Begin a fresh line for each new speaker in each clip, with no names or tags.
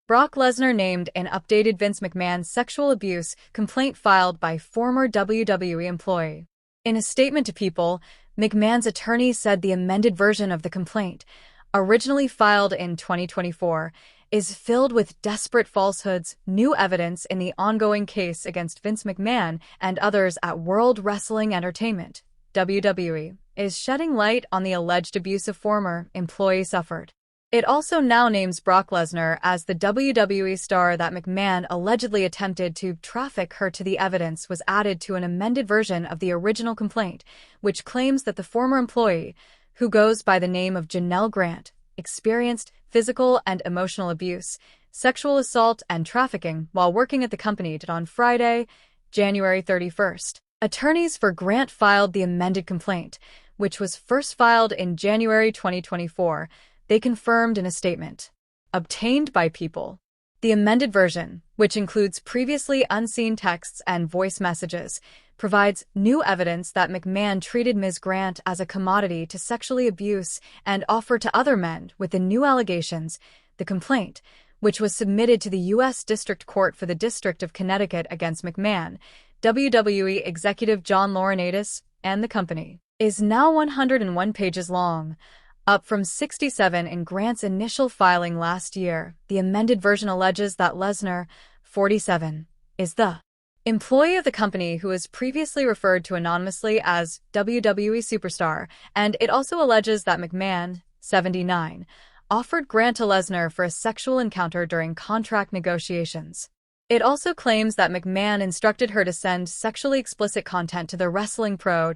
Brock Lesnar named an updated Vince McMahon sexual abuse complaint filed by former WWE employee. In a statement to People, McMahon's attorney said the amended version of the complaint, originally filed in 2024, is filled with desperate falsehoods, new evidence in the ongoing case against Vince McMahon and others at World Wrestling Entertainment, WWE, is shedding light on the alleged abuse a former employee suffered. It also now names Brock Lesnar as the WWE star that McMahon allegedly attempted to traffic her to. The evidence was added to an amended version of the original complaint, which claims that the former employee, who goes by the name of Janelle Grant, experienced physical and emotional abuse, sexual assault, and trafficking while working at the company on Friday, January 31st. Attorneys for Grant filed the amended complaint, which was first filed in January 2024. They confirmed in a statement obtained by People. The amended version, which includes previously unseen texts and voice messages, provides new evidence that McMahon treated Ms. Grant as a commodity to sexually abuse and offer to other men. With the new allegations, the complaint, which was submitted to the U.S. District Court for the District of Connecticut against McMahon, WWE executive John Laurinaitis, and the company, is now 101 pages long, up from 67 in Grant's initial filing last year. The amended version alleges that Lesnar, 47, is the employee of the company who was previously referred to anonymously as WWE Superstar, and it also alleges that McMahon, 79, offered Grant to Lesnar for a sexual encounter during contract negotiations. It also claims that McMahon instructed her to send sexually explicit content to the wrestling pro.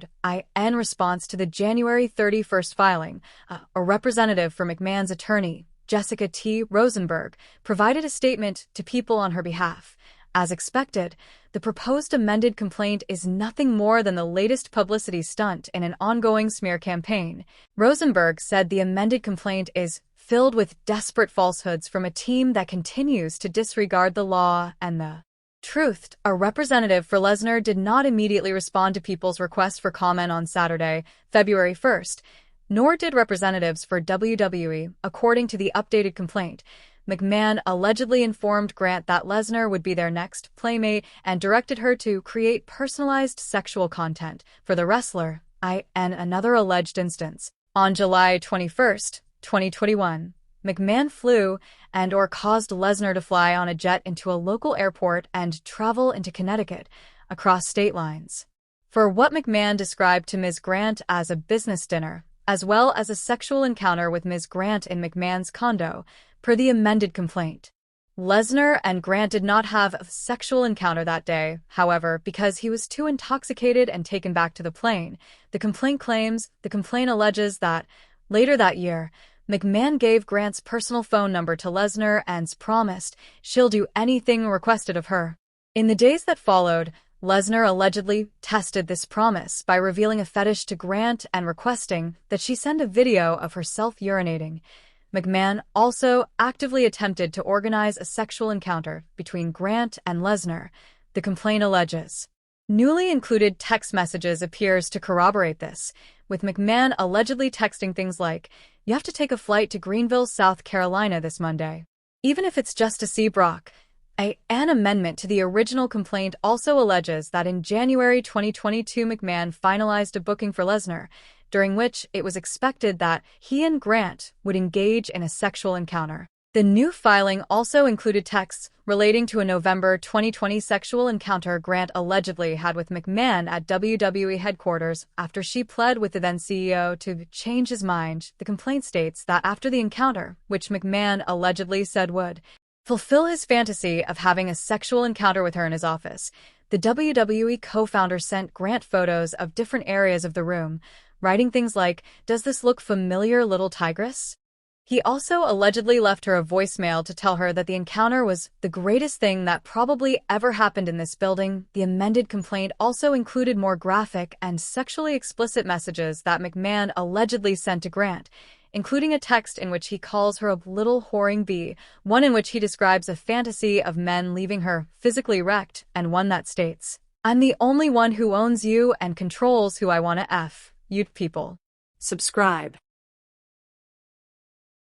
In response to the January 31st filing, a representative for McMahon's attorney, Jessica T. Rosenberg, provided a statement to People on her behalf. As expected, the proposed amended complaint is nothing more than the latest publicity stunt in an ongoing smear campaign. Rosenberg said the amended complaint is filled with desperate falsehoods from a team that continues to disregard the law and the truth. A representative for Lesnar did not immediately respond to People's request for comment on Saturday, February 1st, nor did representatives for WWE, according to the updated complaint. McMahon allegedly informed Grant that Lesnar would be their next playmate and directed her to create personalized sexual content for the wrestler. In another alleged instance, on July 21st, 2021, McMahon flew and/or caused Lesnar to fly on a jet into a local airport and travel into Connecticut, across state lines, for what McMahon described to Ms. Grant as a business dinner, as well as a sexual encounter with Ms. Grant in McMahon's condo, per the amended complaint. Lesnar and Grant did not have a sexual encounter that day, however, because he was too intoxicated and taken back to the plane. The complaint claims. The complaint alleges that, later that year, McMahon gave Grant's personal phone number to Lesnar and promised she'll do anything requested of her. In the days that followed, Lesnar allegedly tested this promise by revealing a fetish to Grant and requesting that she send a video of herself urinating. McMahon also actively attempted to organize a sexual encounter between Grant and Lesnar, the complaint alleges. Newly included text messages appears to corroborate this, with McMahon allegedly texting things like, "You have to take a flight to Greenville, South Carolina this Monday, even if it's just to see Brock." An amendment to the original complaint also alleges that in January 2022 McMahon finalized a booking for Lesnar, during which it was expected that he and Grant would engage in a sexual encounter. The new filing also included texts relating to a November 2020 sexual encounter Grant allegedly had with McMahon at WWE headquarters after she pled with the then CEO to change his mind. The complaint states that after the encounter, which McMahon allegedly said would fulfill his fantasy of having a sexual encounter with her in his office, the WWE co-founder sent Grant photos of different areas of the room, writing things like, "Does this look familiar, little tigress?" He also allegedly left her a voicemail to tell her that the encounter was the greatest thing that probably ever happened in this building. The amended complaint also included more graphic and sexually explicit messages that McMahon allegedly sent to Grant, including a text in which he calls her a little whoring bee, one in which he describes a fantasy of men leaving her physically wrecked, and one that states, "I'm the only one who owns you and controls who I want to F. You people." Subscribe.